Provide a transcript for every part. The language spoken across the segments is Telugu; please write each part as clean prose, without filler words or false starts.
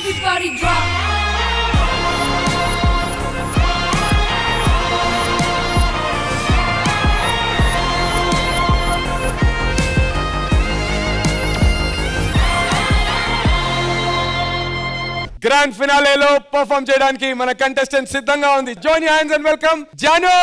Everybody drop. గ్రాండ్ ఫినాలేలో పర్ఫామ్ చేయడానికి మన కంటెస్టెంట్ సిద్ధంగా ఉంది. Join your hands and welcome Janu.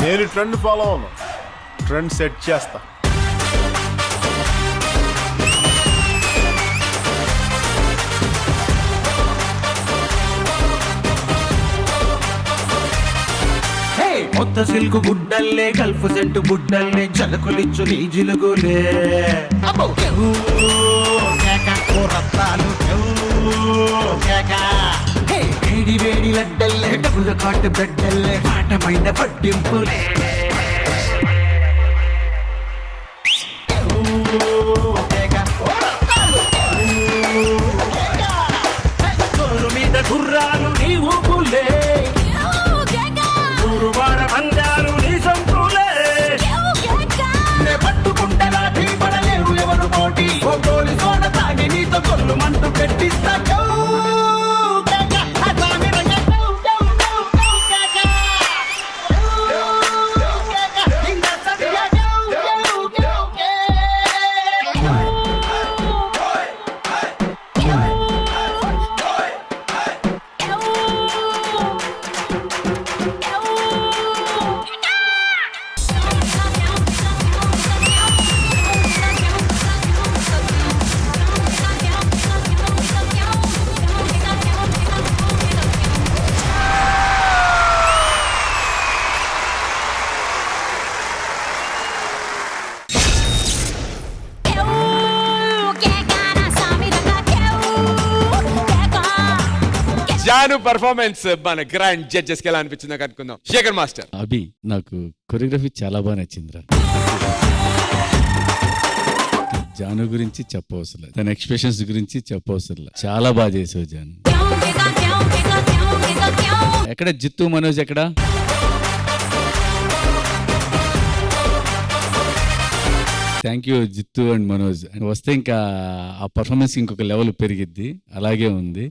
నేను ట్రెండ్ ఫాలో అవును, ట్రెండ్ సెట్ చేస్తా. కొత్త సిల్కు గుడ్డల్లే గల్ఫ్ సెంటు గుడ్డల్లే జలకులిచ్చు నీ జిలుగులే వేడి వేడి లడ్డల్లే డబ్బుల కాటు బెడ్డల్లే పాటమైన పట్టింపులే మీద గుర్రాలు నీ ఊపులే అందాలు నీ సంతులే పట్టుకుంటలా పడలేరు ఎవరు పోటీ గోలి సోడ తాగి నీతో కొల్లు మంటూ పెట్టిస్తా. జాను పర్ఫార్మెన్స్ మన గ్రాండ్ జడ్జెస్ కి ఎలా అనిపించిందో కనుక్కుందాం. శేఖర్ మాస్టర్. అభి, నాకు కొరియోగ్రఫీ చాలా బాగా నచ్చిందిరా. జాను గురించి చెప్పవసరం లేదు, తన ఎక్స్ప్రెషన్స్ గురించి చెప్పవసరం లేదు, చాలా బాగా చేసావు జాను. ఎక్కడ జిత్తు మనోజ్ ఎక్కడ? Thank you Jittu and Manoj. వస్తే ఇంకా ఆ పర్ఫార్మెన్స్ ఇంకొక లెవెల్ పెరిగిద్ది. అలాగే ఉంది.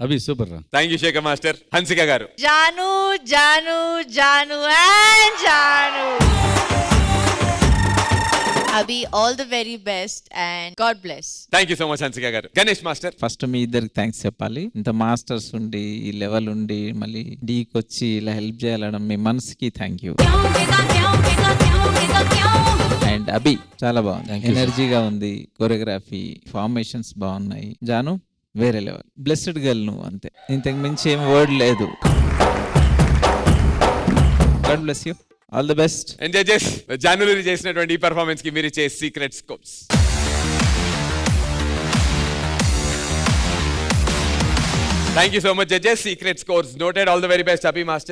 అభి సూపర్ రా. Thank you Shekhar master. Hansika garu. Janu Janu Janu and Janu Abhi, all the very best and God bless. Thank you so much Hansika garu. Ganesh master. First మీ ఇద్దరికి థ్యాంక్స్ చెప్పాలి. ఇంత మాస్టర్స్ ఉండి ఈ లెవెల్ ఉండి మళ్ళీ డీకి వచ్చి ఇలా హెల్ప్ చేయాలడం మీ మనసుకి థ్యాంక్ యూ. అండ్ అభి చాలా బాగుంది, ఎనర్జీగా ఉంది, కొరియోగ్రఫీ ఫార్మేషన్స్ బాగున్నాయి. జాను వేరే లెవెల్, బ్లెస్డ్ గర్ల్ నువ్వు, అంతే, ఇంతకు మించి ఏం వర్డ్ లేదు. God bless you, all the best. And judges, January చేసినటువంటి ఈ పర్ఫార్మెన్స్ కి మీరు ఇచ్చే secret scopes. Thank you so much judges. Secret scores noted. All the very best Abhi master.